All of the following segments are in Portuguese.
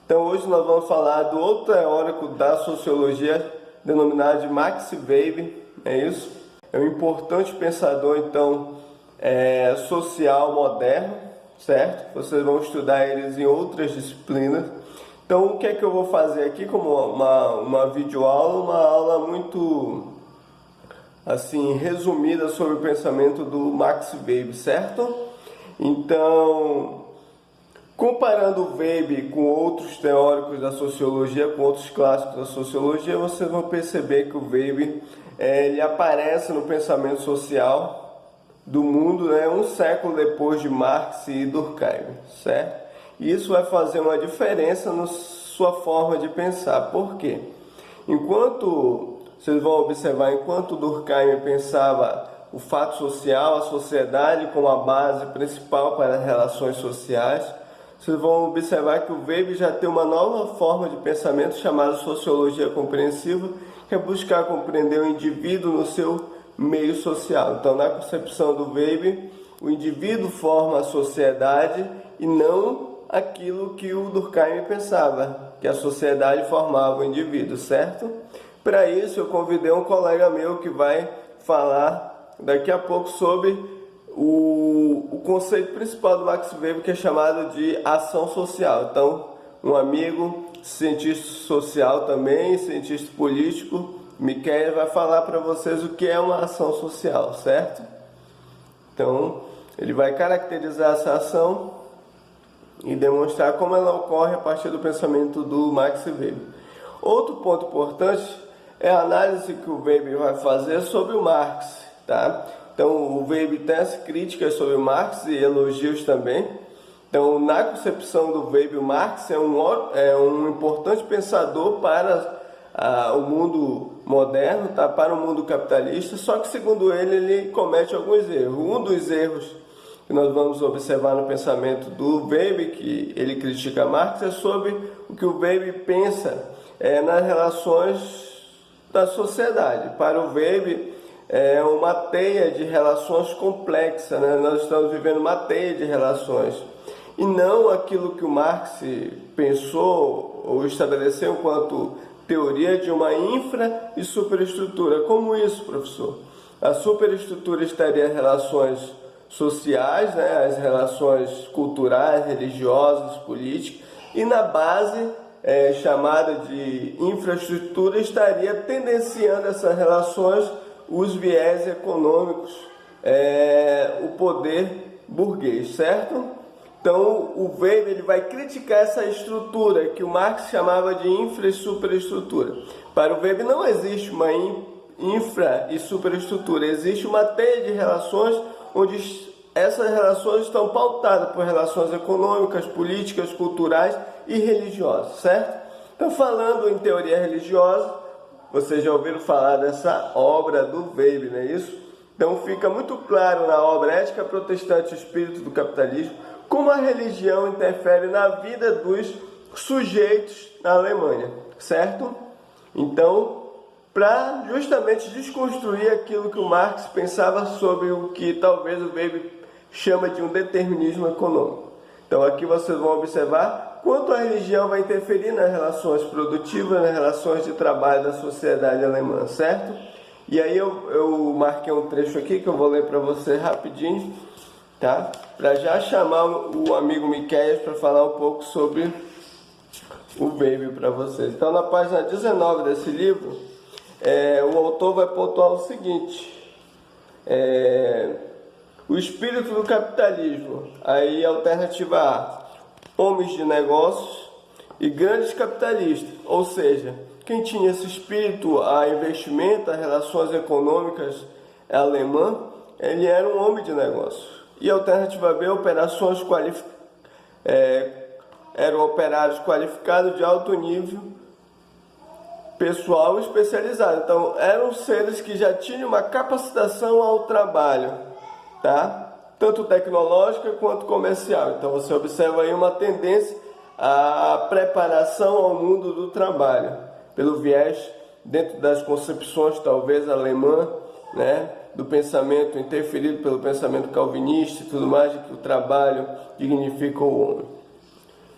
Então hoje nós vamos falar do outro teórico da sociologia denominado de Max Weber, é isso? É um importante pensador então social moderno, certo? Vocês vão estudar eles em outras disciplinas. Então o que é que eu vou fazer aqui como uma videoaula, uma aula muito assim resumida sobre o pensamento do Max Weber, certo? Então, comparando o Weber com outros teóricos da sociologia, com outros clássicos da sociologia, vocês vão perceber que o Weber ele aparece no pensamento social do mundo, né, um século depois de Marx e Durkheim, certo? E isso vai fazer uma diferença na sua forma de pensar. Por quê? Enquanto vocês vão observar, enquanto Durkheim pensava o fato social, a sociedade como a base principal para as relações sociais, vocês vão observar que o Weber já tem uma nova forma de pensamento chamada sociologia compreensiva, que é buscar compreender o indivíduo no seu meio social. Então, na concepção do Weber, o indivíduo forma a sociedade e não aquilo que o Durkheim pensava, que a sociedade formava o indivíduo, certo? Para isso, eu convidei um colega meu que vai falar daqui a pouco sobre o conceito principal do Max Weber, que é chamado de ação social. Então, um amigo, cientista social também, cientista político, Miquel, vai falar para vocês o que é uma ação social, certo? Então, ele vai caracterizar essa ação e demonstrar como ela ocorre a partir do pensamento do Max Weber. Outro ponto importante é a análise que o Weber vai fazer sobre o Marx, tá? Então, o Weber tem as críticas sobre o Marx e elogios também. Então, na concepção do Weber, o Marx é um importante pensador para o mundo moderno, tá? Para o mundo capitalista, só que, segundo ele comete alguns erros. Um dos erros que nós vamos observar no pensamento do Weber, que ele critica Marx, é sobre o que o Weber pensa nas relações da sociedade. Para o Weber, é uma teia de relações complexa, né? Nós estamos vivendo uma teia de relações, e não aquilo que o Marx pensou ou estabeleceu enquanto teoria de uma infra e superestrutura. Como isso, professor? A superestrutura estaria as relações sociais, né? As relações culturais, religiosas, políticas, e na base chamada de infraestrutura estaria tendenciando essas relações os viés econômicos, o poder burguês, certo? Então, o Weber ele vai criticar essa estrutura que o Marx chamava de infra e superestrutura. Para o Weber não existe uma infra e superestrutura, existe uma teia de relações onde essas relações estão pautadas por relações econômicas, políticas, culturais e religiosas, certo? Então, falando em teoria religiosa, vocês já ouviram falar dessa obra do Weber, não é isso? Então fica muito claro na obra Ética Protestante e Espírito do Capitalismo como a religião interfere na vida dos sujeitos na Alemanha, certo? Então, para justamente desconstruir aquilo que o Marx pensava sobre o que talvez o Weber chama de um determinismo econômico. Então aqui vocês vão observar quanto a religião vai interferir nas relações produtivas, nas relações de trabalho da sociedade alemã, certo? E aí eu marquei um trecho aqui que eu vou ler para você rapidinho, tá? Para já chamar o amigo Miquel para falar um pouco sobre o Weber para vocês. Então, na página 19 desse livro, o autor vai pontuar o seguinte: o espírito do capitalismo, aí alternativa A, homens de negócios e grandes capitalistas, ou seja, quem tinha esse espírito a investimento, a relações econômicas alemã, ele era um homem de negócios. E a alternativa B, operações eram operários qualificados de alto nível, pessoal especializado. Então, eram seres que já tinham uma capacitação ao trabalho, tá? Tanto tecnológica quanto comercial. Então você observa aí uma tendência à preparação ao mundo do trabalho, pelo viés dentro das concepções talvez alemã, né, do pensamento interferido pelo pensamento calvinista e tudo mais, de que o trabalho dignifica o homem.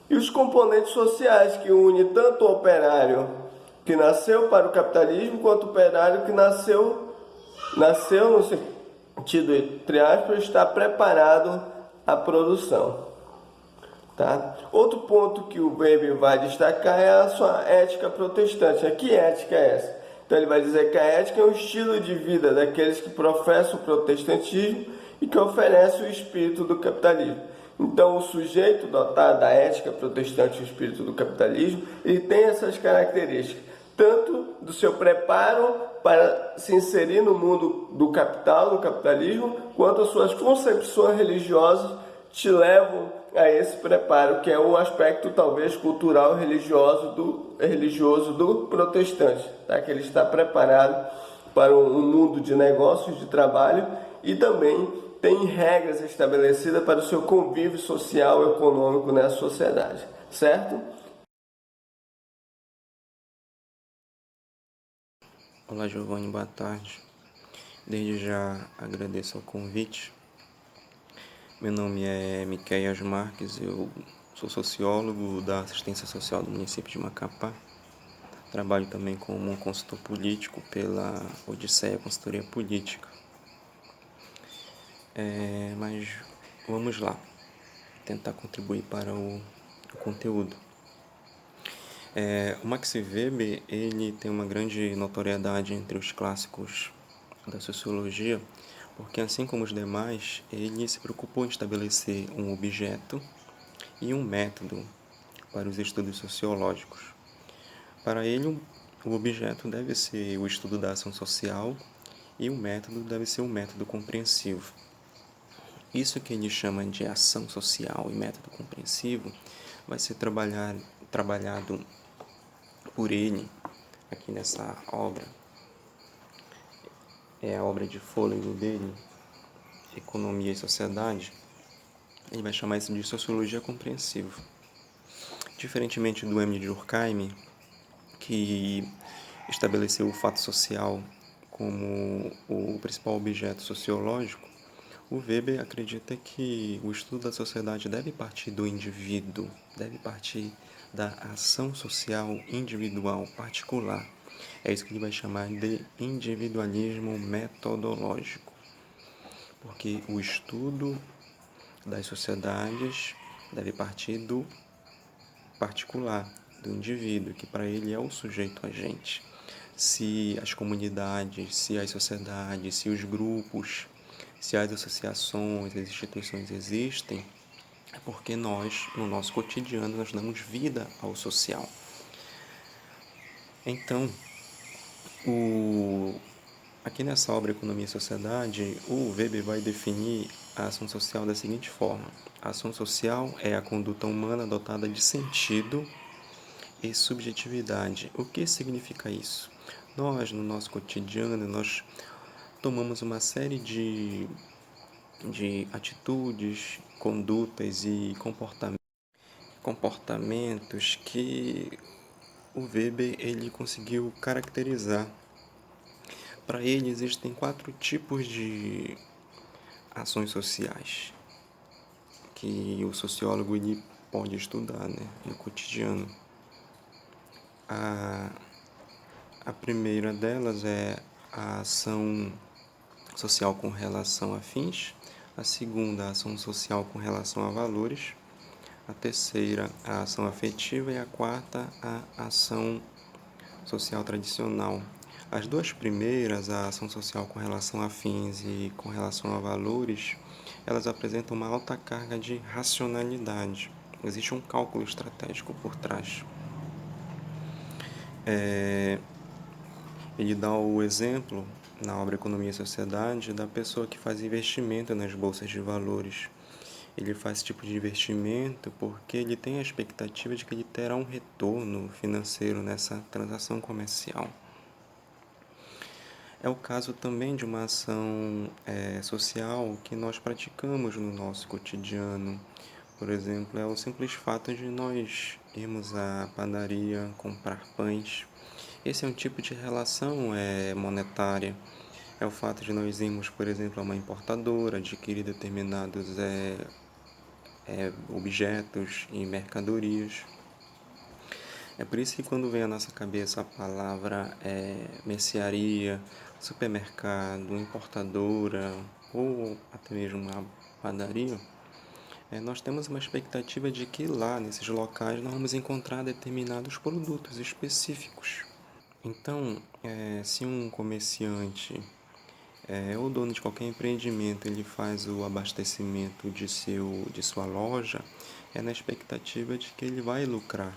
E os componentes sociais que unem tanto o operário que nasceu para o capitalismo quanto o operário que nasceu no sentido, entre aspas, está preparado à produção. Tá? Outro ponto que o Weber vai destacar é a sua ética protestante. Que ética é essa? Então ele vai dizer que a ética é um estilo de vida daqueles que professam o protestantismo e que oferece o espírito do capitalismo. Então o sujeito dotado da ética protestante e o espírito do capitalismo, ele tem essas características, tanto do seu preparo para se inserir no mundo do capital, do capitalismo, quanto as suas concepções religiosas te levam a esse preparo, que é o aspecto talvez cultural religioso do protestante, tá? Que ele está preparado para um mundo de negócios, de trabalho, e também tem regras estabelecidas para o seu convívio social e econômico na sociedade, certo? Olá, Giovanni, boa tarde. Desde já agradeço o convite. Meu nome é Miqueias Marques, eu sou sociólogo da assistência social do município de Macapá. Trabalho também como um consultor político pela Odisseia Consultoria Política. Mas vamos lá, tentar contribuir para o conteúdo. O Max Weber, ele tem uma grande notoriedade entre os clássicos da sociologia, porque assim como os demais, ele se preocupou em estabelecer um objeto e um método para os estudos sociológicos. Para ele, o objeto deve ser o estudo da ação social e o método deve ser o método compreensivo. Isso que ele chama de ação social e método compreensivo vai ser trabalhado por ele aqui nessa obra. É a obra de fôlego dele, Economia e Sociedade. Ele vai chamar isso de sociologia compreensiva. Diferentemente do Emile Durkheim, que estabeleceu o fato social como o principal objeto sociológico, o Weber acredita que o estudo da sociedade deve partir do indivíduo, deve partir da ação social individual, particular. É isso que ele vai chamar de individualismo metodológico, porque o estudo das sociedades deve partir do particular, do indivíduo, que para ele é o sujeito agente. Se as comunidades, se as sociedades, se os grupos, se as associações, as instituições existem, é porque nós, no nosso cotidiano, nós damos vida ao social. Então, aqui nessa obra Economia e Sociedade, o Weber vai definir a ação social da seguinte forma: a ação social é a conduta humana dotada de sentido e subjetividade. O que significa isso? Nós, no nosso cotidiano, nós tomamos uma série de atitudes, condutas e comportamentos que o Weber ele conseguiu caracterizar. Para ele existem 4 tipos de ações sociais que o sociólogo ele pode estudar, né, no cotidiano. A primeira delas é a ação social com relação a fins, a segunda, a ação social com relação a valores, a terceira, a ação afetiva e a quarta, a ação social tradicional. As duas primeiras, a ação social com relação a fins e com relação a valores, elas apresentam uma alta carga de racionalidade. Existe um cálculo estratégico por trás. Ele dá o exemplo, na obra Economia e Sociedade, da pessoa que faz investimento nas bolsas de valores. Ele faz esse tipo de investimento porque ele tem a expectativa de que ele terá um retorno financeiro nessa transação comercial. É o caso também de uma ação social que nós praticamos no nosso cotidiano. Por exemplo, é o simples fato de nós irmos à padaria comprar pães. Esse é um tipo de relação monetária. É o fato de nós irmos, por exemplo, a uma importadora, adquirir determinados objetos e mercadorias. É por isso que quando vem à nossa cabeça a palavra mercearia, supermercado, importadora ou até mesmo uma padaria, nós temos uma expectativa de que lá, nesses locais, nós vamos encontrar determinados produtos específicos. Então, se um comerciante ou dono de qualquer empreendimento ele faz o abastecimento de sua loja, é na expectativa de que ele vai lucrar.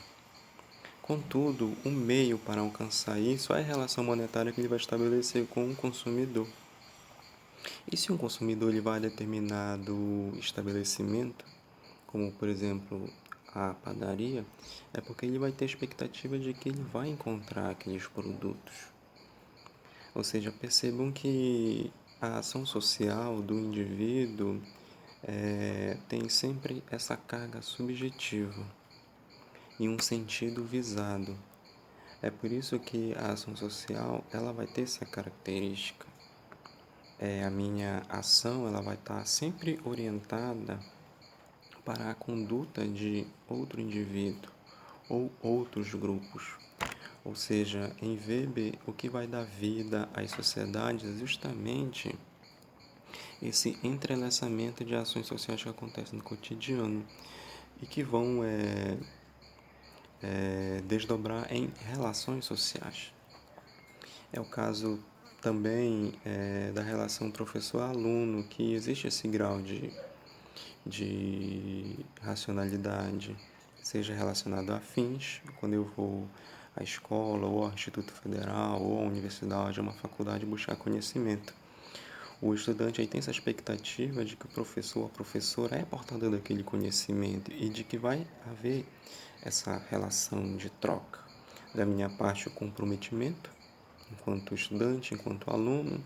Contudo, o meio para alcançar isso é a relação monetária que ele vai estabelecer com o consumidor. E se um consumidor ele vai a determinado estabelecimento, como por exemplo a padaria, é porque ele vai ter a expectativa de que ele vai encontrar aqueles produtos. Ou seja, percebam que a ação social do indivíduo tem sempre essa carga subjetiva e um sentido visado. É por isso que a ação social ela vai ter essa característica. A minha ação ela vai estar sempre orientada para a conduta de outro indivíduo ou outros grupos. Ou seja, em Weber, o que vai dar vida às sociedades é justamente esse entrelaçamento de ações sociais que acontecem no cotidiano e que vão desdobrar em relações sociais. É o caso também da relação professor-aluno, que existe esse grau de racionalidade, seja relacionado a fins, quando eu vou à escola, ou ao Instituto Federal, ou à universidade, a uma faculdade buscar conhecimento. O estudante aí tem essa expectativa de que o professor ou a professora é portador daquele conhecimento e de que vai haver essa relação de troca. Da minha parte, o comprometimento, enquanto estudante, enquanto aluno,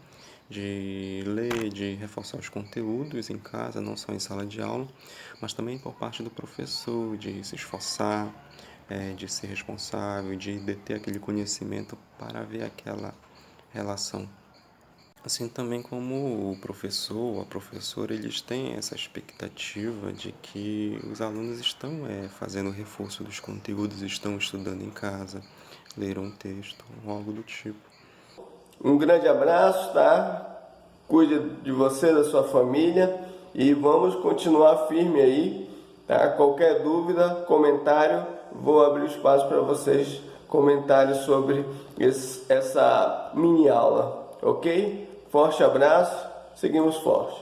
de ler, de reforçar os conteúdos em casa, não só em sala de aula, mas também por parte do professor, de se esforçar, de ser responsável, de deter aquele conhecimento para ver aquela relação. Assim também como o professor ou a professora, eles têm essa expectativa de que os alunos estão fazendo reforço dos conteúdos, estão estudando em casa, leram um texto, algo do tipo. Um grande abraço, tá? Cuide de você, da sua família e vamos continuar firme aí, tá? Qualquer dúvida, comentário, vou abrir espaço para vocês comentarem sobre essa mini aula, ok? Forte abraço, seguimos forte.